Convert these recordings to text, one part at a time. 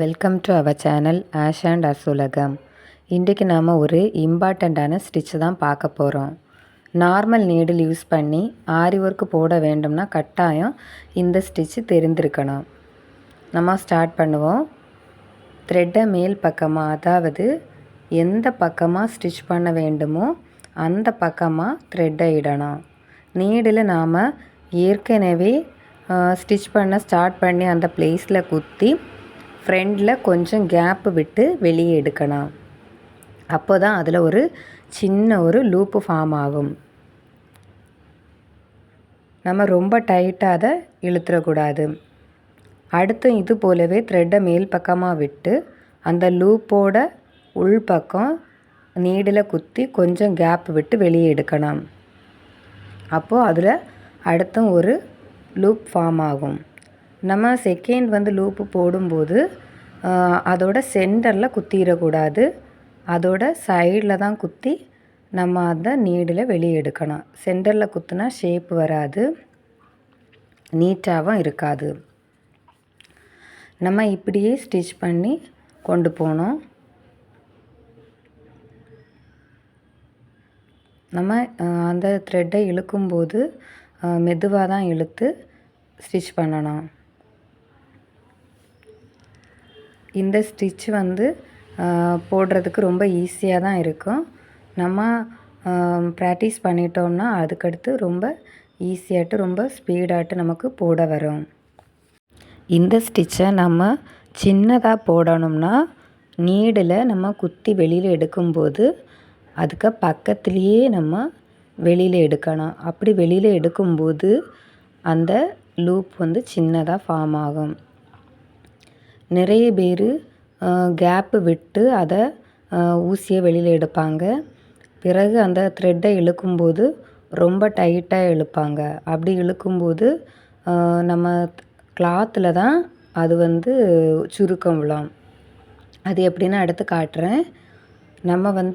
Welcome to our channel Ash and அசுலகம். இன்றைக்கு நாம் ஒரு இம்பார்ட்டண்ட்டான ஸ்டிச் தான் பார்க்க போகிறோம். நார்மல் நீடில் யூஸ் பண்ணி ஆரி ஒர்க்கு போட வேண்டும்னா கட்டாயம் இந்த ஸ்டிச்சு தெரிந்திருக்கணும். நம்ம ஸ்டார்ட் பண்ணுவோம். த்ரெட்டை மேல் பக்கமாக, அதாவது எந்த பக்கமாக ஸ்டிச் பண்ண வேண்டுமோ அந்த பக்கமாக த்ரெட்டை இடணும். நீடில் நாம் ஏற்கனவே ஸ்டிச் பண்ண ஸ்டார்ட் பண்ணி அந்த பிளேஸில் குத்தி ஃப்ரண்டில் கொஞ்சம் கேப்பு விட்டு வெளியே எடுக்கணும். அப்போ தான் அதில் ஒரு சின்ன ஒரு லூப்பு ஃபார்ம் ஆகும். நம்ம ரொம்ப டைட்டாக அதை இழுத்துடக்கூடாது. அடுத்து இது போலவே த்ரெட்டை மேல் பக்கமாக விட்டு அந்த லூப்போட உள் பக்கம் நீடில் குத்தி கொஞ்சம் கேப் விட்டு வெளியே எடுக்கணும். அப்போது அதில் அடுத்தும் ஒரு லூப் ஃபார்ம் ஆகும். நம்ம செகண்ட் லூப்பு போடும்போது அதோட சென்டரில் குத்திடக்கூடாது. அதோட சைடில் தான் குத்தி நம்ம அந்த நீடில் வெளியே எடுக்கணும். சென்டரில் குத்துனா ஷேப் வராது, நீட்டாகவும் இருக்காது. நம்ம இப்படியே ஸ்டிச் பண்ணி கொண்டு போகணும். நம்ம அந்த த்ரெட்டை இழுக்கும்போது மெதுவாக தான் இழுத்து ஸ்டிச் பண்ணணும். இந்த ஸ்டிச் போடுறதுக்கு ரொம்ப ஈஸியாக தான் இருக்கும். நம்ம ப்ராக்டிஸ் பண்ணிட்டோம்னா அதுக்கடுத்து ரொம்ப ஈஸியாட்டு ரொம்ப ஸ்பீடாட்டு நமக்கு போட வரும். இந்த ஸ்டிச்சை நம்ம சின்னதாக போடணும்னா நீடில் நம்ம குத்தி வெளியில் எடுக்கும்போது அதுக்கு பக்கத்துலேயே நம்ம வெளியில் எடுக்கணும். அப்படி வெளியில் எடுக்கும்போது அந்த லூப் சின்னதாக ஃபார்ம் ஆகும். நிறைய பேர் கேப்பு விட்டு அதை ஊசியை வெளியில் எடுப்பாங்க. பிறகு அந்த த்ரெட்டை இழுக்கும்போது ரொம்ப டைட்டாக இழுப்பாங்க. அப்படி இழுக்கும்போது நம்ம கிளாத்தில் தான் அது சுருக்கம் விழும். அது எப்படின்னு அடுத்து காட்டுறேன். நம்ம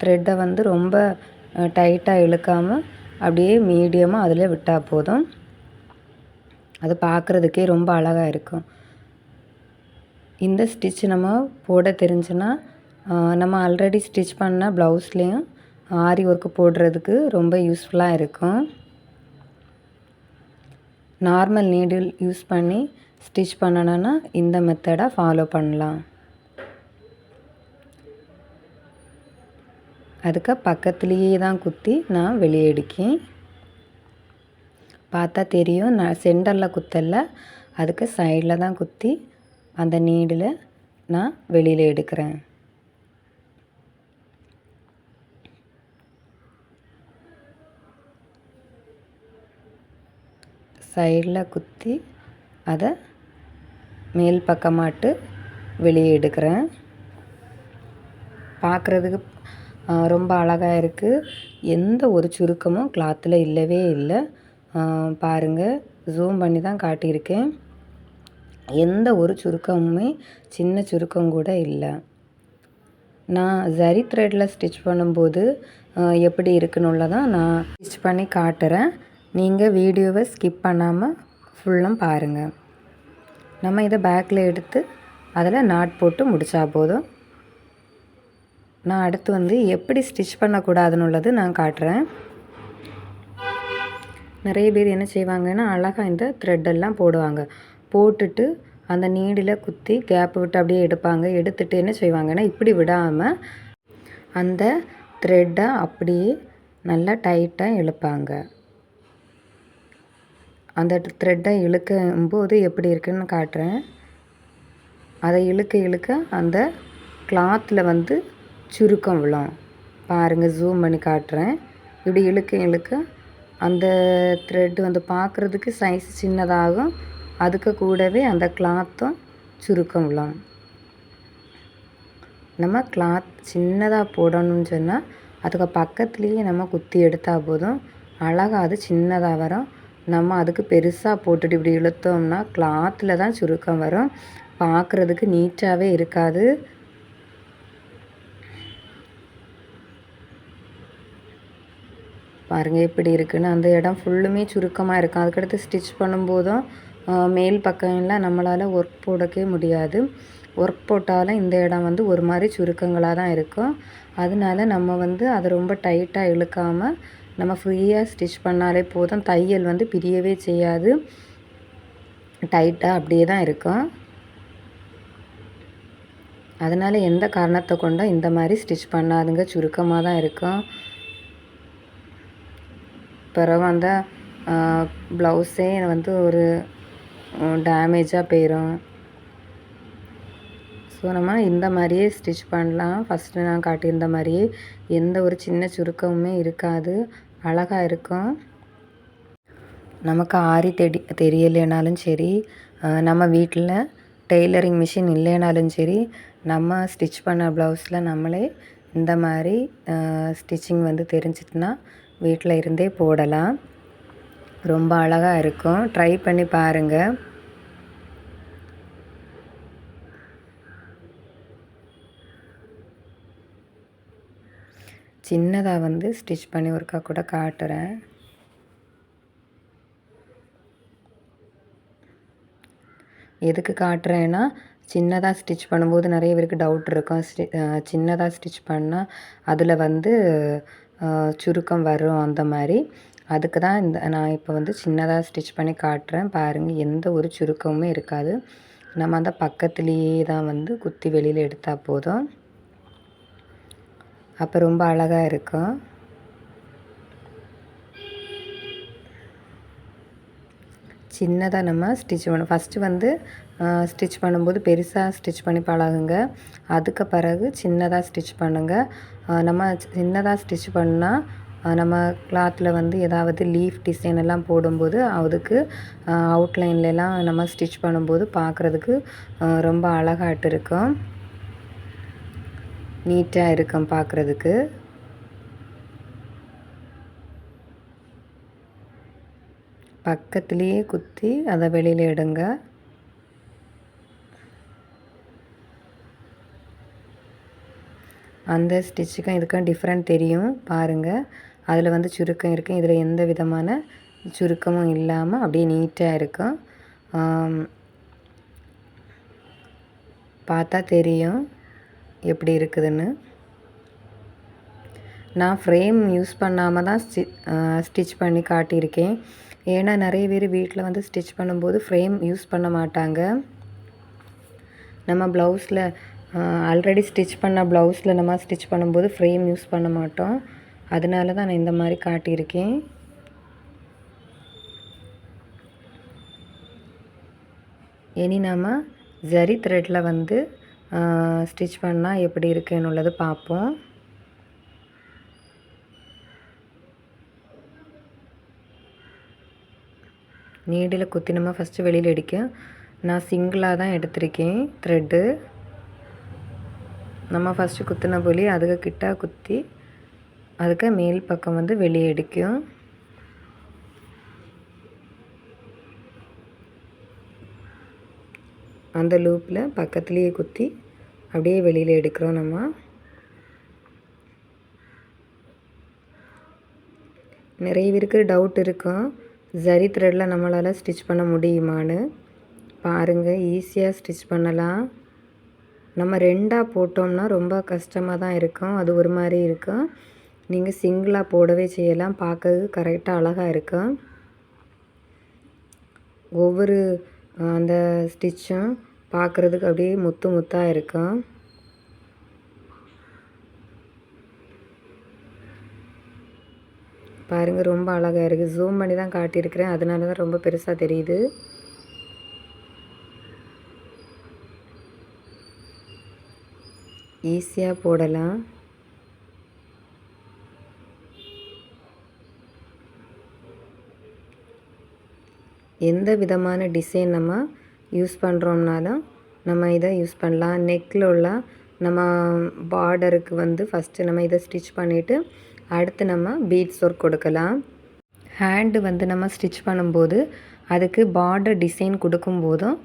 த்ரெட்டை ரொம்ப டைட்டாக இழுக்காமல் அப்படியே மீடியமாக அதில் விட்டால் போதும். அது பார்க்குறதுக்கே ரொம்ப அழகாக இருக்கும். இந்த ஸ்டிச் நம்ம போட தெரிஞ்சுன்னா நம்ம ஆல்ரெடி ஸ்டிச் பண்ண ப்ளவுஸ்லேயும் ஆரி ஒர்க்கு போடுறதுக்கு ரொம்ப யூஸ்ஃபுல்லாக இருக்கும். நார்மல் நீடில் யூஸ் பண்ணி ஸ்டிச் பண்ணணுன்னா இந்த மெத்தடை ஃபாலோ பண்ணலாம். அதுக்கு பக்கத்துலேயே தான் குத்தி நான் வெளியே எடுக்கேன். பார்த்தா தெரியும், நான் சென்டரில் குத்தல, அதுக்கு சைடில் தான் குத்தி அந்த நீடில் நான் வெளியில் எடுக்கிறேன். சைடில் குத்தி அதை மேல் பக்கமாட்டு வெளியே எடுக்கிறேன். பார்க்குறதுக்கு ரொம்ப அழகாக இருக்குது. எந்த ஒரு சுருக்கமும் கிளாத்தில் இல்லவே இல்லை. பாருங்கள், ஜூம் பண்ணி தான் காட்டியிருக்கேன். எந்த ஒரு சுருக்கமுமே சின்ன சுருக்கம் கூட இல்லை. நான் ஜரி த்ரெட்டில் ஸ்டிச் பண்ணும்போது எப்படி இருக்குன்னு தான் நான் ஸ்டிச் பண்ணி காட்டுறேன். நீங்கள் வீடியோவை ஸ்கிப் பண்ணாமல் ஃபுல்லும் பாருங்கள். நம்ம இதை பேக்கில் எடுத்து அதில் நாட் போட்டு முடித்தா போதும். நான் அடுத்து எப்படி ஸ்டிச் பண்ணக்கூடாதுன்னு நான் காட்டுறேன். நிறைய பேர் என்ன செய்வாங்கன்னா அழகாக இந்த த்ரெட்டெல்லாம் போடுவாங்க. போட்டுட்டு அந்த நீடில் குத்தி கேப் விட்டு அப்படியே எடுப்பாங்க. எடுத்துட்டு என்ன செய்வாங்கன்னா இப்படி விடாமல் அந்த த்ரெட்டை அப்படியே நல்லா டைட்டாக இழுப்பாங்க. அந்த த்ரெட்டை இழுக்கும்போது எப்படி இருக்குன்னு காட்டுறேன். அதை இழுக்க இழுக்க அந்த கிளாத்தில் சுருக்கம் விழும். பாருங்கள், ஜூம் பண்ணி காட்டுறேன். இப்படி இழுக்க இழுக்க அந்த த்ரெட்டு பார்க்குறதுக்கு சைஸ் சின்னதாகும். அதுக்கு கூடவே அந்த கிளாத்தும் சுருக்கம் விழும். நம்ம கிளாத் சின்னதாக போடணும்னு சொன்னால் அதுக்கு பக்கத்துலேயே நம்ம குத்தி எடுத்தால் போதும். அழகாக அது சின்னதாக வரும். நம்ம அதுக்கு பெருசாக போட்டுட்டு இப்படி இழுத்தோம்னா கிளாத்தில் தான் சுருக்கம் வரும். பார்க்குறதுக்கு நீட்டாகவே இருக்காது. பாருங்கள் எப்படி இருக்குன்னு. அந்த இடம் ஃபுல்லுமே சுருக்கமாக இருக்கும். அதுக்கடுத்து ஸ்டிச் பண்ணும்போதும் மேல் பக்கம்லாம் நம்மளால் ஒர்க் போடவே முடியாது. ஒர்க் போட்டாலும் இந்த இடம் வந்து ஒரு மாதிரி சுருக்கங்களாக தான் இருக்கும். அதனால நம்ம வந்து அதை ரொம்ப டைட்டாக இழுக்காமல் நம்ம ஃப்ரீயாக ஸ்டிச் பண்ணாலே போதும். தையல் வந்து பிரியவே செய்யாது, டைட்டாக அப்படியே தான் இருக்கும். அதனால் எந்த காரணத்தை கொண்டும் இந்த மாதிரி ஸ்டிச் பண்ணாதுங்க, சுருக்கமாக தான் இருக்கும். பிறகு அந்த ப்ளவுஸே வந்து ஒரு டேமேஜாக போயிடும். ஸோ நம்ம இந்த மாதிரியே ஸ்டிச் பண்ணலாம். ஃபஸ்ட்டு நான் காட்டியிருந்த மாதிரியே எந்த ஒரு சின்ன சுருக்கமுமே இருக்காது, அழகாக இருக்கும். நமக்கு ஆரி தெரியலைனாலும் சரி, நம்ம வீட்டில் டெய்லரிங் மிஷின் இல்லைனாலும் சரி, நம்ம ஸ்டிச் பண்ண ப்ளவுஸில் நம்மளே இந்த மாதிரி ஸ்டிச்சிங் வந்து தெரிஞ்சிட்டுனா வீட்டில் இருந்தே போடலாம். ரொம்ப அழகாக இருக்கும். ட்ரை பண்ணி பாருங்கள். சின்னதாக வந்து ஸ்டிச் பண்ணி ஒருக்கா கூட காட்டுறேன். எதுக்கு காட்டுறேன்னா, சின்னதாக ஸ்டிச் பண்ணும்போது நிறைய பேருக்கு டவுட் இருக்கும். சின்னதாக ஸ்டிச் பண்ணால் அதில் வந்து சுருக்கம் வரும் அந்த மாதிரி. அதுக்கு தான் நான் இப்போ வந்து சின்னதாக ஸ்டிச் பண்ணி காட்டுறேன். பாருங்கள், எந்த ஒரு சுருக்கமுமே இருக்காது. நம்ம அந்த பக்கத்துலேயே தான் வந்து குத்தி வெளியில் எடுத்தால் போதும். அப்போ ரொம்ப அழகாக இருக்கும். சின்னதாக நம்ம ஸ்டிச் பண்ணணும். ஃபஸ்ட்டு வந்து ஸ்டிச் பண்ணும்போது பெருசாக ஸ்டிச் பண்ணி பழகுங்க. அதுக்கு பிறகு சின்னதாக ஸ்டிச் பண்ணுங்கள். நம்ம சின்னதாக ஸ்டிச் பண்ணால் நம்ம கிளாத்தில் வந்து ஏதாவது லீஃப் டிசைன் எல்லாம் போடும்போது அதுக்கு அவுட்லைன்லாம் நம்ம ஸ்டிச் பண்ணும்போது பார்க்குறதுக்கு ரொம்ப அழகாட்டு இருக்கும், நீட்டாக இருக்கும் பார்க்குறதுக்கு. பக்கத்துலேயே குத்தி அதை வெளியில் எடுங்க. அந்த ஸ்டிச்சுக்கும் இதுக்கும் டிஃப்ரெண்ட் தெரியும் பாருங்கள். அதில் வந்து சுருக்கம் இருக்கும், இதில் எந்த விதமான சுருக்கமும் இல்லாமல் அப்படியே நீட்டாக இருக்கும். பார்த்தா தெரியும் எப்படி இருக்குதுன்னு. நான் ஃப்ரேம் யூஸ் பண்ணாமல் தான் ஸ்டிச் பண்ணி காட்டியிருக்கேன். ஏன்னா நிறைய பேர் வீட்டில் வந்து ஸ்டிச் பண்ணும்போது ஃப்ரேம் யூஸ் பண்ண மாட்டாங்க. நம்ம ப்ளவுஸில் ஆல்ரெடி ஸ்டிச் பண்ண ப்ளவுஸில் நம்ம ஸ்டிச் பண்ணும்போது ஃப்ரேம் யூஸ் பண்ண மாட்டோம். அதனால தான் நான் இந்த மாதிரி காட்டியிருக்கேன். இனி நம்ம ஜரி த்ரெட்டில் வந்து ஸ்டிச் பண்ணால் எப்படி இருக்குன்னு உள்ளது பார்ப்போம். நீடில் குத்தி நம்ம ஃபஸ்ட்டு வெளியில் அடிக்கும். நான் சிங்கிளாக தான் எடுத்திருக்கேன் த்ரெட்டு. நம்ம ஃபஸ்ட்டு குத்தின போலி அதுக்கு கிட்ட குத்தி அதுக்கு மேல் பக்கம் வந்து வெளியே அடிக்கும். அந்த லூப்பில் பக்கத்துலேயே குத்தி அப்படியே வெளியில் எடுக்கிறோம். நம்ம நிறைய பேருக்கு டவுட் இருக்கும், ஜரி த்ரெட்டில் நம்மளால் ஸ்டிச் பண்ண முடியுமான்னு. பாருங்கள், ஈஸியாக ஸ்டிச் பண்ணலாம். நம்ம ரெண்டாக போட்டோம்னா ரொம்ப கஷ்டமாக தான் இருக்கும், அது ஒரு மாதிரி இருக்கும். நீங்கள் சிங்கிளாக போடவே செய்யலாம், பார்க்கறதுக்கு கரெக்டாக அழகாக இருக்கும். ஒவ்வொரு அந்த ஸ்டிச்சும் பார்க்குறதுக்கு அப்படியே முத்து முத்தாக இருக்கும். பாருங்கள், ரொம்ப அழகாக இருக்குது. ஜூம் பண்ணி தான் காட்டியிருக்கிறேன், அதனால தான் ரொம்ப பெருசாக தெரியுது. ஈஸியாக போடலாம். எந்த விதமான டிசைன் நம்ம யூஸ் பண்ணுறோம்னாலும் நம்ம இதை யூஸ் பண்ணலாம். நெக்கில் உள்ள நம்ம பார்டருக்கு வந்து ஃபஸ்ட்டு நம்ம இதை ஸ்டிச் பண்ணிவிட்டு அடுத்து நம்ம பீட்ஸ் ஒர்க் கொடுக்கலாம். ஹேண்டு வந்து நம்ம ஸ்டிச் பண்ணும்போது அதுக்கு பார்டர் டிசைன் கொடுக்கும்போதும்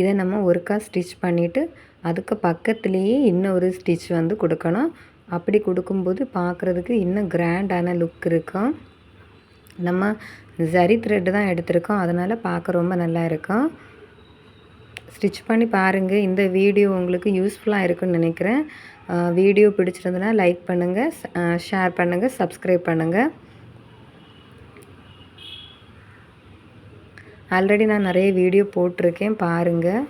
இதை நம்ம ஒருக்கா ஸ்டிச் பண்ணிவிட்டு அதுக்கு பக்கத்துலேயே இன்னொரு ஸ்டிச் வந்து கொடுக்கணும். அப்படி கொடுக்கும்போது பார்க்குறதுக்கு இன்னும் கிராண்டான லுக் இருக்கும். நம்ம ஜரி த்ரெட்டு தான் எடுத்திருக்கோம், அதனால் பார்க்க ரொம்ப நல்லா இருக்கும். ஸ்டிச் பண்ணி பாருங்கள். இந்த வீடியோ உங்களுக்கு யூஸ்ஃபுல்லாக இருக்குன்னு நினைக்கிறேன். வீடியோ பிடிச்சிருந்ததுன்னா லைக் பண்ணுங்கள், ஷேர் பண்ணுங்கள், சப்ஸ்கிரைப் பண்ணுங்கள். ஆல்ரெடி நான் நிறைய வீடியோ போட்டிருக்கேன், பாருங்கள்.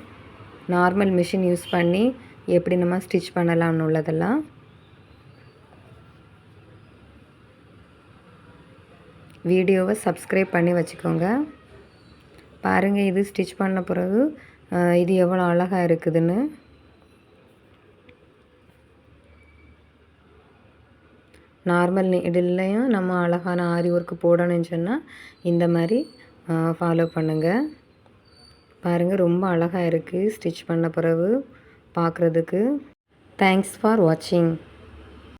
நார்மல் மிஷின் யூஸ் பண்ணி எப்படி நம்ம ஸ்டிச் பண்ணலாம்னு உள்ளதெல்லாம். வீடியோவை சப்ஸ்கிரைப் பண்ணி வச்சுக்கோங்க. பாருங்கள், இது ஸ்டிச் பண்ண பிறகு இது எவ்வளோ அழகாக இருக்குதுன்னு. நார்மல் நீடில்லையும் நம்ம அழகான ஆரி ஒர்க்கு போடணும்னு சொன்னால் இந்த மாதிரி ஃபாலோ பண்ணுங்கள். பாருங்கள், ரொம்ப அழகாக இருக்குது ஸ்டிச் பண்ண பிறகு பார்க்குறதுக்கு. தேங்க்ஸ் ஃபார் வாட்சிங்.